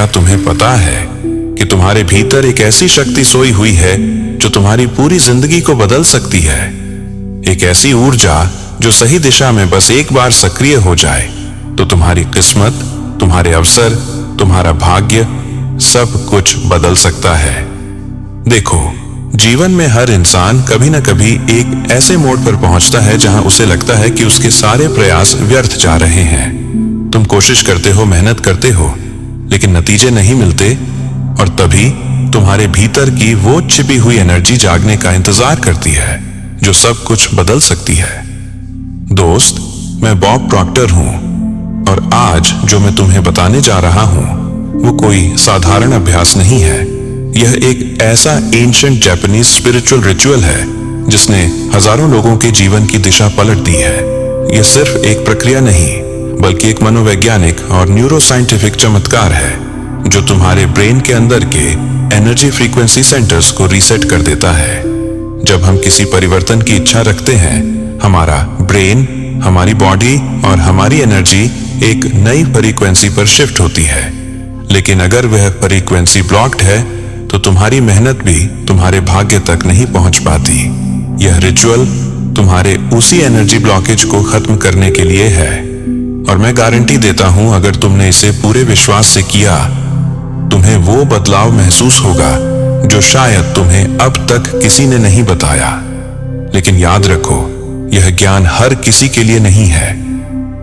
क्या तुम्हें पता है कि तुम्हारे भीतर एक ऐसी शक्ति सोई हुई है जो तुम्हारी पूरी जिंदगी को बदल सकती है? एक ऐसी ऊर्जा जो सही दिशा में बस एक बार सक्रिय हो जाए तो तुम्हारी किस्मत, तुम्हारे अवसर, तुम्हारा भाग्य सब कुछ बदल सकता है। देखो, जीवन में हर इंसान कभी न कभी एक ऐसे मोड़ पर पहुंचता है जहां उसे लगता है कि उसके सारे प्रयास व्यर्थ जा रहे हैं। तुम कोशिश करते हो, मेहनत करते हो, लेकिन नतीजे नहीं मिलते, और तभी तुम्हारे भीतर की वो छिपी हुई एनर्जी जागने का इंतजार करती है जो सब कुछ बदल सकती है। दोस्त, मैं बॉब प्रॉक्टर हूं, और आज जो मैं तुम्हें बताने जा रहा हूं वो कोई साधारण अभ्यास नहीं है। यह एक ऐसा एंशिएंट जापानीज स्पिरिचुअल रिचुअल है जिसने हजारों लोगों के जीवन की दिशा पलट दी है। यह सिर्फ एक प्रक्रिया नहीं, बल्कि एक मनोवैज्ञानिक और न्यूरोसाइंटिफिक चमत्कार है जो तुम्हारे ब्रेन के अंदर के एनर्जी फ्रीक्वेंसी सेंटर्स को रीसेट कर देता है। जब हम किसी परिवर्तन की इच्छा रखते हैं, हमारा ब्रेन, हमारी बॉडी और हमारी एनर्जी एक नई फ्रीक्वेंसी पर शिफ्ट होती है। लेकिन अगर वह फ्रीक्वेंसी ब्लॉक्ड है तो तुम्हारी मेहनत भी तुम्हारे भाग्य तक नहीं पहुंच पाती। यह रिचुअल तुम्हारे उसी एनर्जी ब्लॉकेज को खत्म करने के लिए है, और मैं गारंटी देता हूं अगर तुमने इसे पूरे विश्वास से किया, तुम्हें वो बदलाव महसूस होगा जो शायद तुम्हें अब तक किसी ने नहीं बताया। लेकिन याद रखो, यह ज्ञान हर किसी के लिए नहीं है।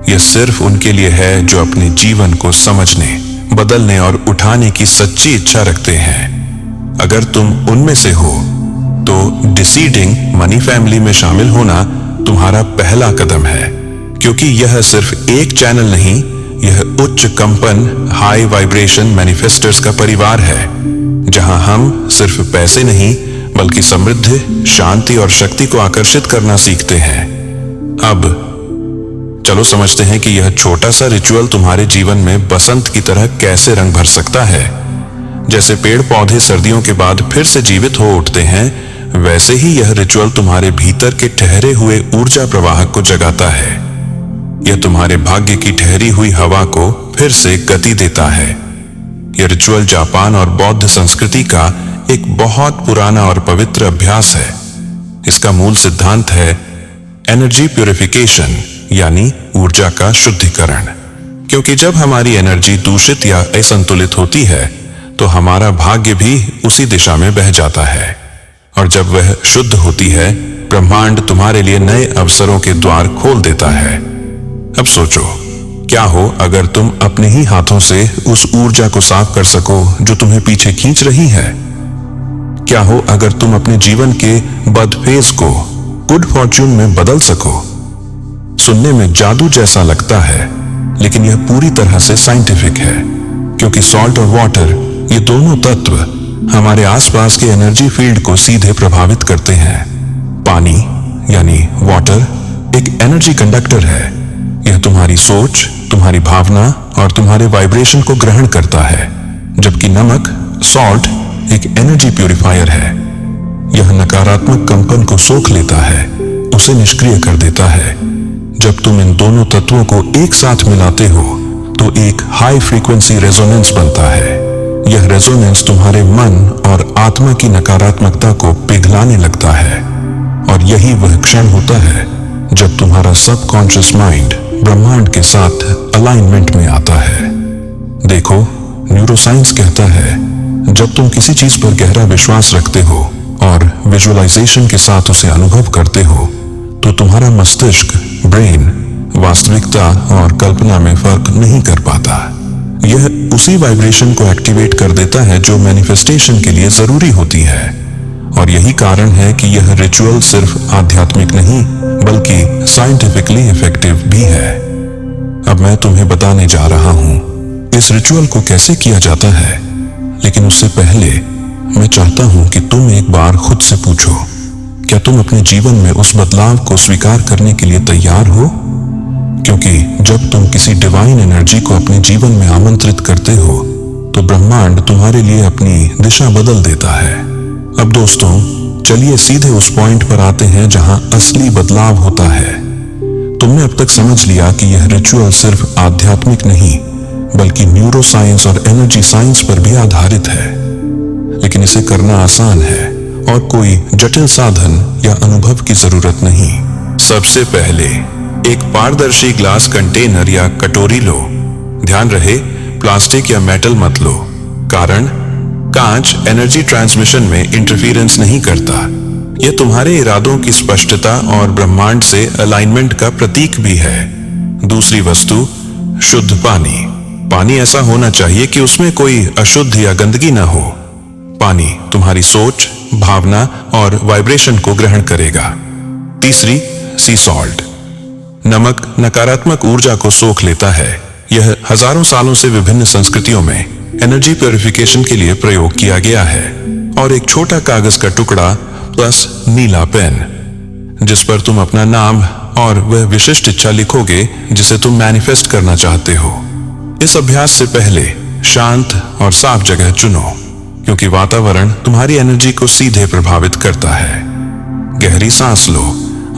यह सिर्फ उनके लिए है जो अपने जीवन को समझने, बदलने और उठाने की सच्ची इच्छा रखते हैं। अगर तुम उनमें से हो तो डिसीडिंग मनी फैमिली में शामिल होना तुम्हारा पहला कदम है, क्योंकि यह सिर्फ एक चैनल नहीं, यह उच्च कंपन हाई वाइब्रेशन मैनिफेस्टर्स का परिवार है, जहां हम सिर्फ पैसे नहीं बल्कि समृद्धि, शांति और शक्ति को आकर्षित करना सीखते हैं। अब चलो समझते हैं कि यह छोटा सा रिचुअल तुम्हारे जीवन में बसंत की तरह कैसे रंग भर सकता है। जैसे पेड़ पौधे सर्दियों के बाद फिर से जीवित हो उठते हैं, वैसे ही यह रिचुअल तुम्हारे भीतर के ठहरे हुए ऊर्जा प्रवाह को जगाता है। यह तुम्हारे भाग्य की ठहरी हुई हवा को फिर से गति देता है। यह रिचुअल जापान और बौद्ध संस्कृति का एक बहुत पुराना और पवित्र अभ्यास है। इसका मूल सिद्धांत है एनर्जी प्यूरिफिकेशन, यानी ऊर्जा का शुद्धिकरण। क्योंकि जब हमारी एनर्जी दूषित या असंतुलित होती है तो हमारा भाग्य भी उसी दिशा में बह जाता है, और जब वह शुद्ध होती है, ब्रह्मांड तुम्हारे लिए नए अवसरों के द्वार खोल देता है। अब सोचो, क्या हो अगर तुम अपने ही हाथों से उस ऊर्जा को साफ कर सको जो तुम्हें पीछे खींच रही है? क्या हो अगर तुम अपने जीवन के बद फेज को गुड फॉर्च्यून में बदल सको? सुनने में जादू जैसा लगता है, लेकिन यह पूरी तरह से साइंटिफिक है, क्योंकि सॉल्ट और वाटर, ये दोनों तत्व हमारे आसपास के एनर्जी फील्ड को सीधे प्रभावित करते हैं। पानी यानी वाटर एक एनर्जी कंडक्टर है। यह तुम्हारी सोच, तुम्हारी भावना और तुम्हारे वाइब्रेशन को ग्रहण करता है, जबकि नमक, सॉल्ट, एक एनर्जी प्यूरिफायर है। यह नकारात्मक कंपन को सोख लेता है, उसे निष्क्रिय कर देता है। जब तुम इन दोनों तत्वों को एक साथ मिलाते हो तो एक हाई फ्रीक्वेंसी रेजोनेंस बनता है। यह रेजोनेंस तुम्हारे मन और आत्मा की नकारात्मकता को पिघलाने लगता है, और यही वह क्षण होता है जब तुम्हारा सबकॉन्शियस माइंड ब्रह्मांड के साथ अलाइनमेंट में आता है। देखो, न्यूरोसाइंस कहता है जब तुम किसी चीज पर गहरा विश्वास रखते हो और विजुअलाइजेशन के साथ उसे अनुभव करते हो तो तुम्हारा मस्तिष्क, ब्रेन, वास्तविकता और कल्पना में फर्क नहीं कर पाता। यह उसी वाइब्रेशन को एक्टिवेट कर देता है जो मैनिफेस्टेशन के लिए जरूरी होती है, और यही कारण है कि यह रिचुअल सिर्फ आध्यात्मिक नहीं बल्कि साइंटिफिकली इफेक्टिव भी है। अब मैं तुम्हें बताने जा रहा हूं इस रिचुअल को कैसे किया जाता है, लेकिन उससे पहले मैं चाहता हूं कि तुम एक बार खुद से पूछो, क्या तुम अपने जीवन में उस बदलाव को स्वीकार करने के लिए तैयार हो? क्योंकि जब तुम किसी डिवाइन एनर्जी को अपने जीवन में आमंत्रित करते हो तो ब्रह्मांड तुम्हारे लिए अपनी दिशा बदल देता है। अब दोस्तों, चलिए सीधे उस पॉइंट पर आते हैं जहां असली बदलाव होता है। तुमने अब तक समझ लिया कि यह रिचुअल सिर्फ आध्यात्मिक नहीं बल्कि न्यूरो साइंस और एनर्जी साइंस पर भी आधारित है। लेकिन इसे करना आसान है और कोई जटिल साधन या अनुभव की जरूरत नहीं। सबसे पहले एक पारदर्शी ग्लास कंटेनर या कटोरी लो। ध्यान रहे, प्लास्टिक या मेटल मत लो, कारण कांच एनर्जी ट्रांसमिशन में इंटरफेरेंस नहीं करता। यह तुम्हारे इरादों की स्पष्टता और ब्रह्मांड से अलाइनमेंट का प्रतीक भी है। दूसरी वस्तु, शुद्ध पानी। पानी ऐसा होना चाहिए कि उसमें कोई अशुद्ध या गंदगी ना हो। पानी तुम्हारी सोच, भावना और वाइब्रेशन को ग्रहण करेगा। तीसरी, सी सॉल्ट। नमक नकारात्मक ऊर्जा को सोख लेता है। यह हजारों सालों से विभिन्न संस्कृतियों में एनर्जी प्यूरिफिकेशन के लिए प्रयोग किया गया है। और एक छोटा कागज का टुकड़ा प्लस नीला पेन, जिस पर तुम अपना नाम और वह विशिष्ट इच्छा लिखोगे जिसे तुम मैनिफेस्ट करना चाहते हो। इस अभ्यास से पहले शांत और साफ जगह चुनो, क्योंकि वातावरण तुम्हारी एनर्जी को सीधे प्रभावित करता है। गहरी सांस लो,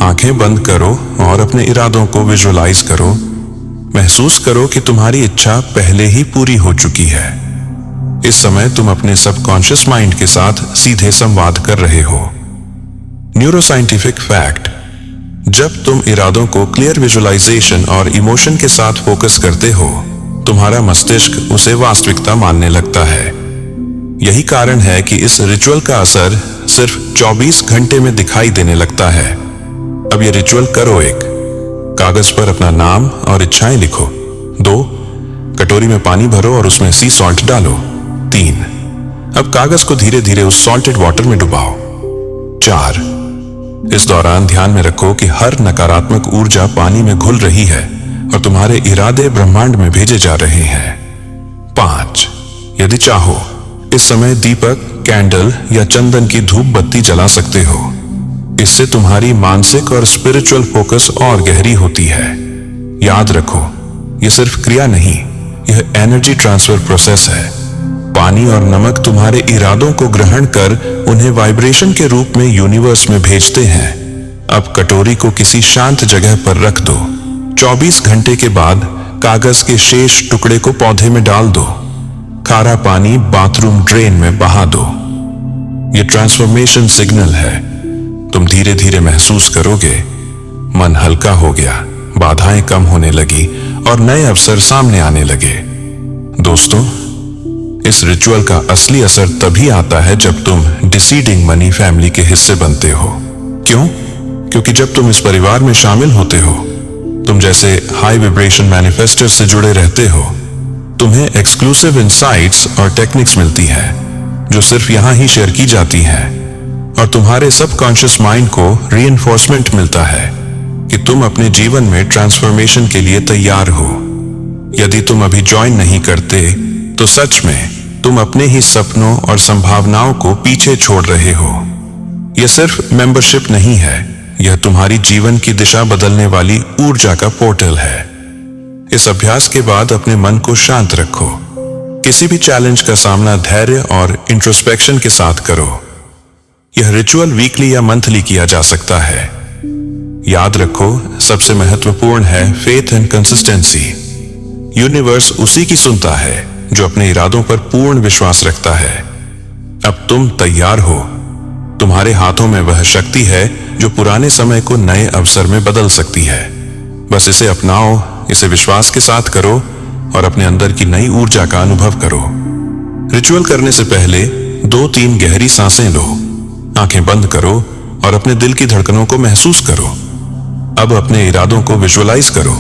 आंखें बंद करो और अपने इरादों को विजुअलाइज करो। महसूस करो कि तुम्हारी इच्छा पहले ही पूरी हो चुकी है। इस समय तुम अपने सबकॉन्शियस माइंड के साथ सीधे संवाद कर रहे हो। न्यूरोसाइंटिफिक फैक्ट: जब तुम इरादों को क्लियर विजुअलाइजेशन और इमोशन के साथ फोकस करते हो, तुम्हारा मस्तिष्क उसे वास्तविकता मानने लगता है। यही कारण है कि इस रिचुअल का असर सिर्फ 24 घंटे में दिखाई देने लगता है। अब ये रिचुअल करो। एक कागज पर अपना नाम और इच्छाएं लिखो। 2, कटोरी में पानी भरो और उसमें सी सॉल्ट डालो। 3, अब कागज को धीरे धीरे उस सॉल्टेड वाटर में डुबाओ। 4, इस दौरान ध्यान में रखो कि हर नकारात्मक ऊर्जा पानी में घुल रही है और तुम्हारे इरादे ब्रह्मांड में भेजे जा रहे हैं। 5, यदि चाहो इस समय दीपक, कैंडल या चंदन की धूप बत्ती जला सकते हो। इससे तुम्हारी मानसिक और स्पिरिचुअल फोकस और गहरी होती है। याद रखो, यह सिर्फ क्रिया नहीं, यह एनर्जी ट्रांसफर प्रोसेस है। पानी और नमक तुम्हारे इरादों को ग्रहण कर उन्हें वाइब्रेशन के रूप में यूनिवर्स में भेजते हैं। अब कटोरी को किसी शांत जगह पर रख दो। 24 घंटे के बाद कागज के शेष टुकड़े को पौधे में डाल दो। खारा पानी बाथरूम ड्रेन में बहा दो। यह ट्रांसफॉर्मेशन सिग्नल है। तुम धीरे धीरे महसूस करोगे, मन हल्का हो गया, बाधाएं कम होने लगी और नए अवसर सामने आने लगे। दोस्तों, इस रिचुअल का असली असर तभी आता है जब तुम डिसीडिंग मनी फैमिली के हिस्से बनते हो। क्यों? क्योंकि जब तुम इस परिवार में शामिल होते हो, तुम जैसे हाई वाइब्रेशन मैनिफेस्टर्स से जुड़े रहते हो। तुम्हें एक्सक्लूसिव इनसाइट्स और टेक्निक्स मिलती हैं जो सिर्फ यहां ही शेयर की जाती हैं, और तुम्हारे सबकॉन्शियस माइंड को रीइंफोर्समेंट मिलता है कि तुम अपने जीवन में ट्रांसफॉर्मेशन के लिए तैयार हो। यदि तुम अभी ज्वाइन नहीं करते तो सच में तुम अपने ही सपनों और संभावनाओं को पीछे छोड़ रहे हो। यह सिर्फ मेंबरशिप नहीं है, यह तुम्हारी जीवन की दिशा बदलने वाली ऊर्जा का पोर्टल है। इस अभ्यास के बाद अपने मन को शांत रखो। किसी भी चैलेंज का सामना धैर्य और इंट्रोस्पेक्शन के साथ करो। यह रिचुअल वीकली या मंथली किया जा सकता है। याद रखो, सबसे महत्वपूर्ण है फेथ एंड कंसिस्टेंसी। यूनिवर्स उसी की सुनता है जो अपने इरादों पर पूर्ण विश्वास रखता है। अब तुम तैयार हो। तुम्हारे हाथों में वह शक्ति है जो पुराने समय को नए अवसर में बदल सकती है। बस इसे अपनाओ, इसे विश्वास के साथ करो और अपने अंदर की नई ऊर्जा का अनुभव करो। रिचुअल करने से पहले 2-3 गहरी सांसें लो, आंखें बंद करो और अपने दिल की धड़कनों को महसूस करो। अब अपने इरादों को विजुअलाइज करो।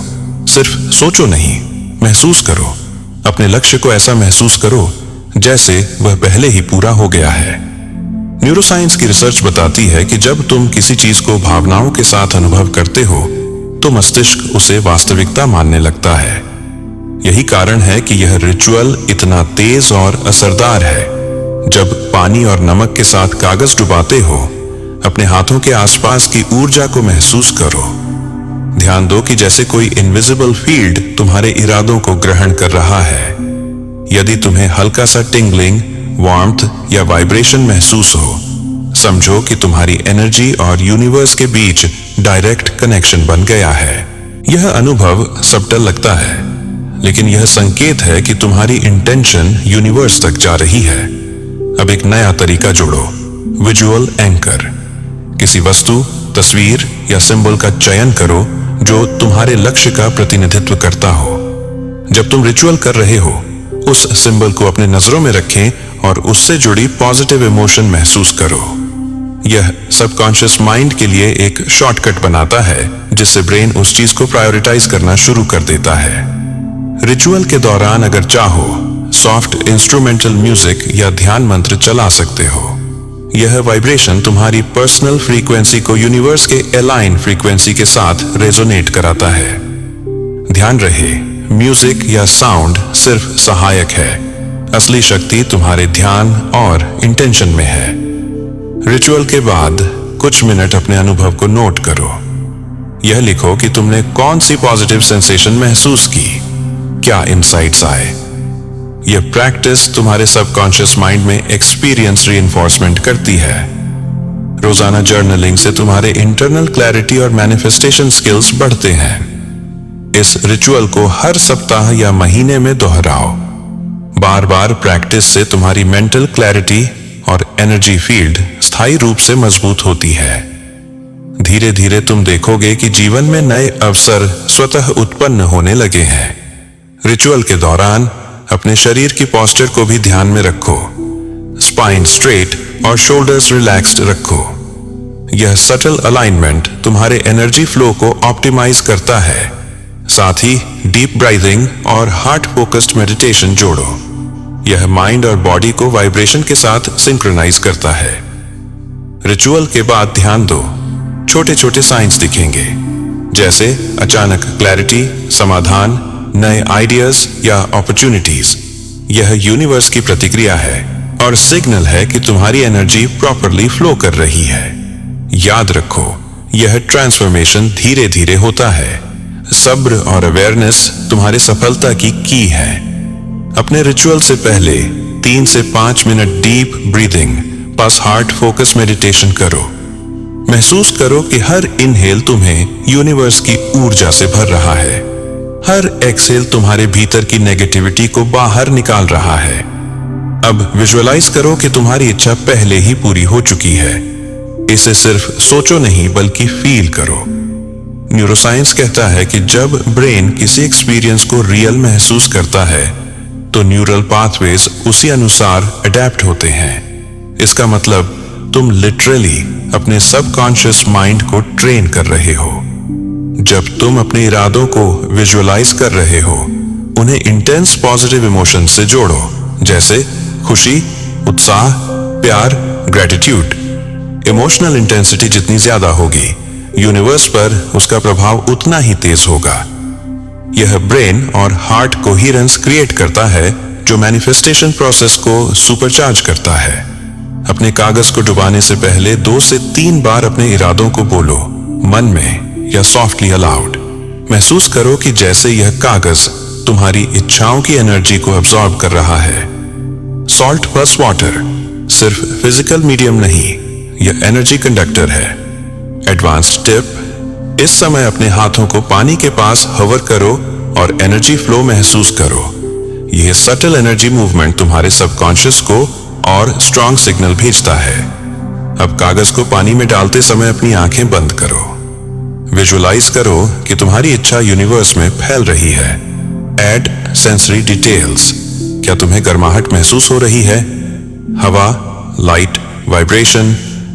सिर्फ सोचो नहीं, महसूस करो। अपने लक्ष्य को ऐसा महसूस करो जैसे वह पहले ही पूरा हो गया है। न्यूरोसाइंस की रिसर्च बताती है कि जब तुम किसी चीज को भावनाओं के साथ अनुभव करते हो तो मस्तिष्क उसे वास्तविकता मानने लगता है। यही कारण है कि यह रिचुअल इतना तेज और असरदार है। जब पानी और नमक के साथ कागज डुबाते हो, अपने हाथों के आसपास की ऊर्जा को महसूस करो। ध्यान दो कि जैसे कोई इनविजिबल फील्ड तुम्हारे इरादों को ग्रहण कर रहा है। यदि तुम्हें हल्का सा टिंगलिंग, वार्मथ या वाइब्रेशन महसूस हो, समझो कि तुम्हारी एनर्जी और यूनिवर्स के बीच डायरेक्ट कनेक्शन बन गया है। यह अनुभव सबटल लगता है, लेकिन यह संकेत है कि तुम्हारी इंटेंशन यूनिवर्स तक जा रही है। अब एक नया तरीका जोड़ो, विजुअल एंकर। किसी वस्तु, तस्वीर या सिंबल का चयन करो जो तुम्हारे लक्ष्य का प्रतिनिधित्व करता हो। जब तुम रिचुअल कर रहे हो, उस सिंबल को अपने नजरों में रखें और उससे जुड़ी पॉजिटिव इमोशन महसूस करो। यह सबकॉन्शियस माइंड के लिए एक शॉर्टकट बनाता है, जिससे ब्रेन उस चीज को प्रायोरिटाइज करना शुरू कर देता है। रिचुअल के दौरान अगर चाहो, सॉफ्ट इंस्ट्रूमेंटल म्यूजिक या ध्यान मंत्र चला सकते हो। यह वाइब्रेशन तुम्हारी पर्सनल फ्रीक्वेंसी को यूनिवर्स के अलाइन फ्रीक्वेंसी के साथ रेजोनेट कराता है। ध्यान रहे, म्यूजिक या साउंड सिर्फ सहायक है, असली शक्ति तुम्हारे ध्यान और इंटेंशन में है। रिचुअल के बाद कुछ मिनट अपने अनुभव को नोट करो। यह लिखो कि तुमने कौन सी पॉजिटिव सेंसेशन महसूस की, क्या इनसाइट्स आए। यह प्रैक्टिस तुम्हारे सबकॉन्शियस माइंड में एक्सपीरियंस रीइंफोर्समेंट करती है। रोजाना जर्नलिंग से तुम्हारे इंटरनल क्लैरिटी और मैनिफेस्टेशन स्किल्स बढ़ते हैं। इस रिचुअल को हर सप्ताह या महीने में दोहराओ। बार बार प्रैक्टिस से तुम्हारी मेंटल क्लैरिटी और एनर्जी फील्ड स्थायी रूप से मजबूत होती है। धीरे धीरे तुम देखोगे कि जीवन में नए अवसर स्वतः उत्पन्न होने लगे हैं। रिचुअल के दौरान अपने शरीर की पोस्चर को भी ध्यान में रखो। स्पाइन स्ट्रेट और शोल्डर्स रिलैक्स्ड रखो। यह सटल अलाइनमेंट तुम्हारे एनर्जी फ्लो को ऑप्टिमाइज करता है। साथ ही डीप ब्रीथिंग और हार्ट फोकस्ड मेडिटेशन जोड़ो। यह माइंड और बॉडी को वाइब्रेशन के साथ सिंक्रोनाइज करता है। रिचुअल के बाद ध्यान दो, छोटे छोटे साइंस दिखेंगे, जैसे अचानक क्लैरिटी, समाधान, नए आइडियाज या अपॉर्चुनिटीज। यह यूनिवर्स की प्रतिक्रिया है और सिग्नल है कि तुम्हारी एनर्जी प्रॉपरली फ्लो कर रही है। याद रखो, यह ट्रांसफॉर्मेशन धीरे धीरे होता है। सब्र और अवेयरनेस तुम्हारी सफलता की है। अपने रिचुअल से पहले 3 से 5 minute deep breathing plus heart focus meditation करो। महसूस करो कि हर इनहेल तुम्हें यूनिवर्स की ऊर्जा से भर रहा है। हर एक्सहेल तुम्हारे भीतर की नेगेटिविटी को बाहर निकाल रहा है। अब विजुअलाइज करो कि तुम्हारी इच्छा पहले ही पूरी हो चुकी है। इसे सिर्फ सोचो नहीं, बल्कि फील करो। न्यूरोसाइंस कहता है कि जब ब्रेन किसी एक्सपीरियंस को रियल महसूस करता है, तो न्यूरल पाथवेज उसी अनुसार अडेप्ट होते हैं। इसका मतलब तुम लिटरली अपने सबकॉन्शियस माइंड को ट्रेन कर रहे हो। जब तुम अपने इरादों को विजुअलाइज कर रहे हो, उन्हें इंटेंस पॉजिटिव इमोशन से जोड़ो, जैसे खुशी, उत्साह, प्यार, ग्रेटिट्यूड। इमोशनल इंटेंसिटी जितनी ज्यादा होगी, यूनिवर्स पर उसका प्रभाव उतना ही तेज होगा। यह ब्रेन और हार्ट कोहेरेंस क्रिएट करता है, जो मैनिफेस्टेशन प्रोसेस को सुपरचार्ज करता है। अपने कागज को डुबाने से पहले 2 से 3 बार अपने इरादों को बोलो, मन में या सॉफ्टली अलाउड। महसूस करो कि जैसे यह कागज तुम्हारी इच्छाओं की एनर्जी को अब्सॉर्ब कर रहा है। सॉल्ट प्लस वाटर सिर्फ फिजिकल मीडियम नहीं, यह एनर्जी कंडक्टर है। एडवांस्ड टिप, इस समय अपने हाथों को पानी के पास हवर करो और एनर्जी फ्लो महसूस करो। यह सटल एनर्जी मूवमेंट तुम्हारे सबकॉन्शियस को और स्ट्रॉन्ग सिग्नल भेजता है। अब कागज को पानी में डालते समय अपनी आंखें बंद करो। विजुअलाइज करो कि तुम्हारी इच्छा यूनिवर्स में फैल रही है। Add sensory details. क्या तुम्हें गर्माहट महसूस हो रही है? हवा, लाइट, वाइब्रेशन,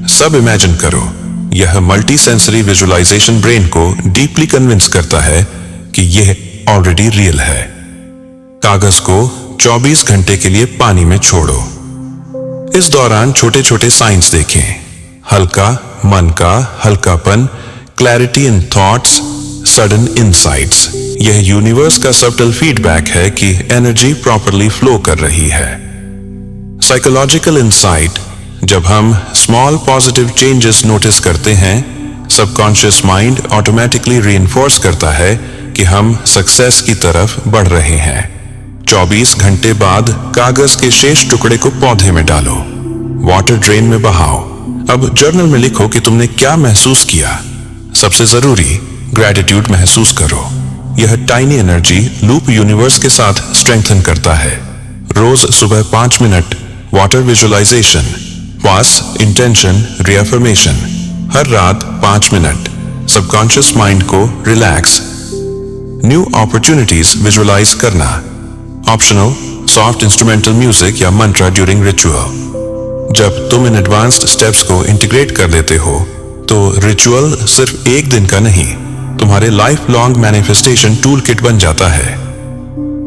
सब इमेजिन करो। यह मल्टी सेंसरी विजुअलाइजेशन ब्रेन को डीपली कन्विंस करता है कि यह ऑलरेडी रियल है। कागज को 24 घंटे के लिए पानी में छोड़ो। इस दौरान छोटे छोटे साइंस देखें, हल्का मन का हल्कापन, clarity in thoughts, sudden insights. यह यूनिवर्स का सबटल फीडबैक है कि एनर्जी प्रॉपरली फ्लो कर रही है। साइकोलॉजिकल इंसाइट, जब हम स्मॉल पॉजिटिव चेंजेस नोटिस करते हैं, सबकॉन्शियस माइंड ऑटोमेटिकली रीइंफोर्स करता है कि हम सक्सेस की तरफ बढ़ रहे हैं। 24 घंटे बाद कागज के शेष टुकड़े को पौधे में डालो, वाटर ड्रेन में बहाओ। अब जर्नल में लिखो कि तुमने क्या महसूस किया। सबसे जरूरी, ग्रैटिट्यूड महसूस करो। यह टाइनी एनर्जी लूप यूनिवर्स के साथ स्ट्रेंथन करता है। रोज सुबह 5 मिनट वाटर विजुअलाइजेशन, वास इंटेंशन रिएफर्मेशन। हर रात 5 मिनट सबकॉन्शियस माइंड को रिलैक्स। न्यू अपॉर्चुनिटीज विजुअलाइज करना। ऑप्शनल सॉफ्ट इंस्ट्रूमेंटल म्यूजिक या मंत्रा ड्यूरिंग रिचुअल। जब तुम इन एडवांस्ड स्टेप्स को इंटीग्रेट कर लेते हो तो रिचुअल सिर्फ एक दिन का नहीं, तुम्हारे life long manifestation tool kit बन जाता है।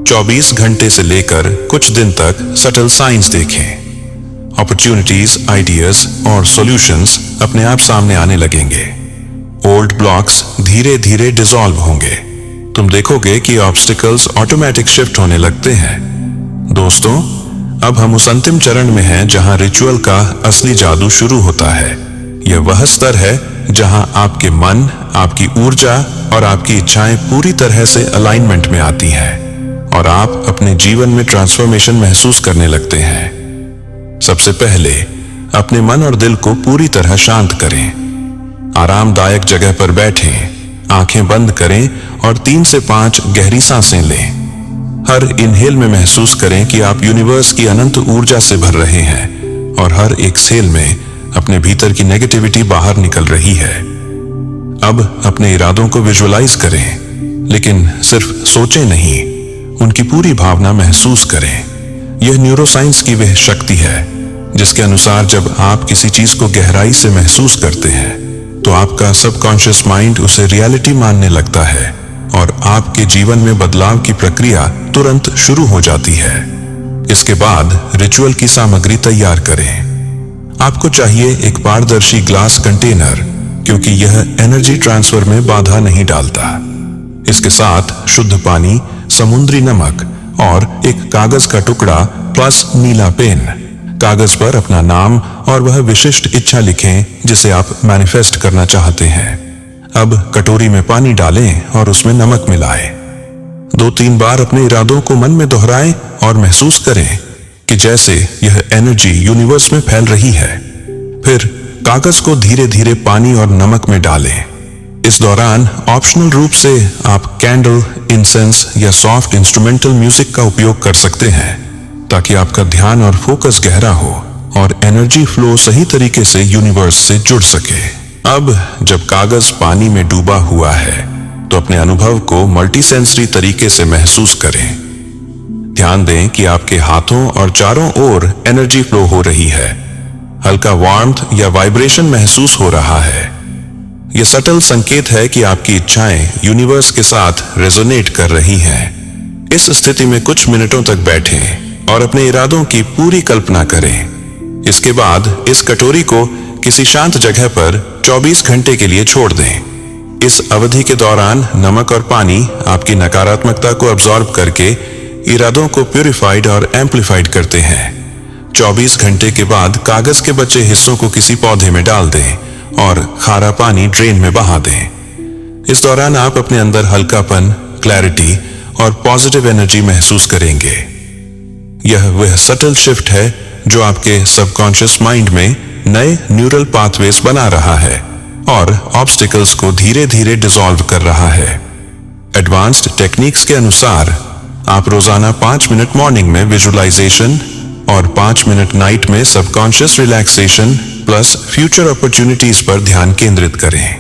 24 घंटे से लेकर कुछ दिन तक सटल साइंस देखें। अपॉर्चुनिटीज, आइडियाज और सॉल्यूशंस अपने आप सामने आने लगेंगे। ओल्ड ब्लॉक्स धीरे धीरे डिसॉल्व होंगे। तुम देखोगे कि ऑब्स्टिकल्स ऑटोमेटिक शिफ्ट होने लगते हैं। दोस्तों, अब हम उस अंतिम चरण में हैं जहां रिचुअल का असली जादू शुरू होता है। यह वह स्तर है जहां आपके मन, आपकी ऊर्जा और आपकी इच्छाएं पूरी तरह से अलाइनमेंट में आती हैं और आप अपने जीवन में ट्रांसफॉर्मेशन महसूस करने लगते हैं। सबसे पहले अपने मन और दिल को पूरी तरह शांत करें। आरामदायक जगह पर बैठें, आंखें बंद करें और 3 से 5 गहरी सांसें लें। हर इनहेल में महसूस करें कि आप यूनिवर्स की अनंत ऊर्जा से भर रहे हैं और हर एक्सहेल में अपने भीतर की नेगेटिविटी बाहर निकल रही है। अब अपने इरादों को विजुअलाइज करें, लेकिन सिर्फ सोचें नहीं, उनकी पूरी भावना महसूस करें। यह न्यूरोसाइंस की वह शक्ति है जिसके अनुसार जब आप किसी चीज को गहराई से महसूस करते हैं तो आपका सबकॉन्शियस माइंड उसे रियलिटी मानने लगता है और आपके जीवन में बदलाव की प्रक्रिया तुरंत शुरू हो जाती है। इसके बाद रिचुअल की सामग्री तैयार करें। आपको चाहिए एक पारदर्शी ग्लास कंटेनर, क्योंकि यह एनर्जी ट्रांसफर में बाधा नहीं डालता। इसके साथ शुद्ध पानी, समुद्री नमक और एक कागज का टुकड़ा प्लस नीला पेन। कागज पर अपना नाम और वह विशिष्ट इच्छा लिखें जिसे आप मैनिफेस्ट करना चाहते हैं। अब कटोरी में पानी डालें और उसमें नमक मिलाएं। 2-3 बार अपने इरादों को मन में दोहराएं और महसूस करें कि जैसे यह एनर्जी यूनिवर्स में फैल रही है। फिर कागज को धीरे धीरे पानी और नमक में डालें। इस दौरान ऑप्शनल रूप से आप कैंडल, इंसेंस या सॉफ्ट इंस्ट्रूमेंटल म्यूजिक का उपयोग कर सकते हैं ताकि आपका ध्यान और फोकस गहरा हो और एनर्जी फ्लो सही तरीके से यूनिवर्स से जुड़ सके। अब जब कागज पानी में डूबा हुआ है तो अपने अनुभव को मल्टी सेंसरी तरीके से महसूस करें। ध्यान दें कि आपके हाथों और चारों ओर एनर्जी फ्लो हो रही है। हल्का वार्मथ या वाइब्रेशन महसूस हो रहा है। यह सटल संकेत है कि आपकी इच्छाएं यूनिवर्स के साथ रेजोनेट कर रही हैं। इस स्थिति में कुछ मिनटों तक बैठें और अपने इरादों की पूरी कल्पना करें। इसके बाद इस कटोरी को किसी शांत जगह पर 24 घंटे के लिए छोड़ दें। इस अवधि के दौरान नमक और पानी आपकी नकारात्मकता को अब्सॉर्ब करके इरादों को प्यूरिफाइड और एम्पलीफाइड करते हैं। 24 घंटे के बाद कागज के बचे हिस्सों को किसी पौधे में डाल दें और खारा पानी ड्रेन में बहा दें। इस दौरान आप अपने अंदर हल्कापन, क्लैरिटी और पॉजिटिव एनर्जी महसूस करेंगे। यह वह सटल शिफ्ट है जो आपके सबकॉन्शियस माइंड में नए न्यूरल पाथवेज बना रहा है और ऑब्स्टिकल्स को धीरे धीरे डिसॉल्व कर रहा है। एडवांस्ड टेक्निक्स के अनुसार आप रोजाना 5 मिनट मॉर्निंग में विजुअलाइजेशन और 5 मिनट नाइट में subconscious relaxation plus future opportunities पर ध्यान केंद्रित करें।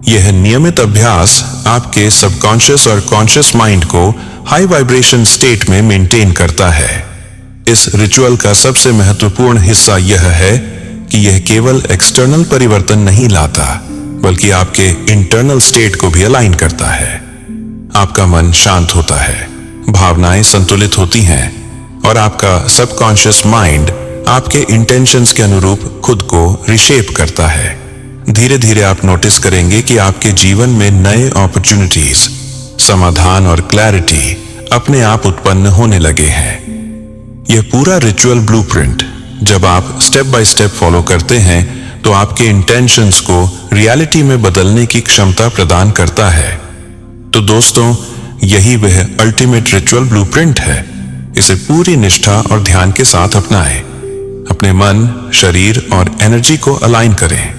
यह नियमित अभ्यास आपके सबकॉन्शियस और कॉन्शियस माइंड को हाई वाइब्रेशन स्टेट में मेंटेन करता है। इस रिचुअल का सबसे महत्वपूर्ण हिस्सा यह है कि यह केवल एक्सटर्नल परिवर्तन नहीं लाता, बल्कि आपके इंटरनल स्टेट को भी अलाइन करता है। आपका मन शांत होता है, भावनाएं संतुलित होती हैं और आपका सबकॉन्शियस माइंड आपके इंटेंशंस के अनुरूप खुद को रिशेप करता है। धीरे धीरे आप नोटिस करेंगे कि आपके जीवन में नए अपॉर्चुनिटीज, समाधान और क्लैरिटी अपने आप उत्पन्न होने लगे हैं। यह पूरा रिचुअल ब्लूप्रिंट जब आप स्टेप बाय स्टेप फॉलो करते हैं तो आपके इंटेंशंस को रियलिटी में बदलने की क्षमता प्रदान करता है। तो दोस्तों, यही वह अल्टीमेट रिचुअल ब्लूप्रिंट है। इसे पूरी निष्ठा और ध्यान के साथ अपनाएं। अपने मन, शरीर और एनर्जी को अलाइन करें।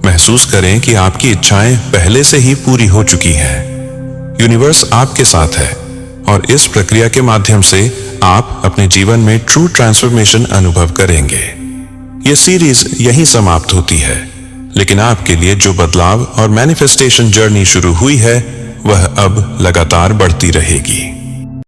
महसूस करें कि आपकी इच्छाएं पहले से ही पूरी हो चुकी हैं। यूनिवर्स आपके साथ है और इस प्रक्रिया के माध्यम से आप अपने जीवन में ट्रू ट्रांसफॉर्मेशन अनुभव करेंगे। यह सीरीज यहीं समाप्त होती है, लेकिन आपके लिए जो बदलाव और मैनिफेस्टेशन जर्नी शुरू हुई है वह अब लगातार बढ़ती रहेगी।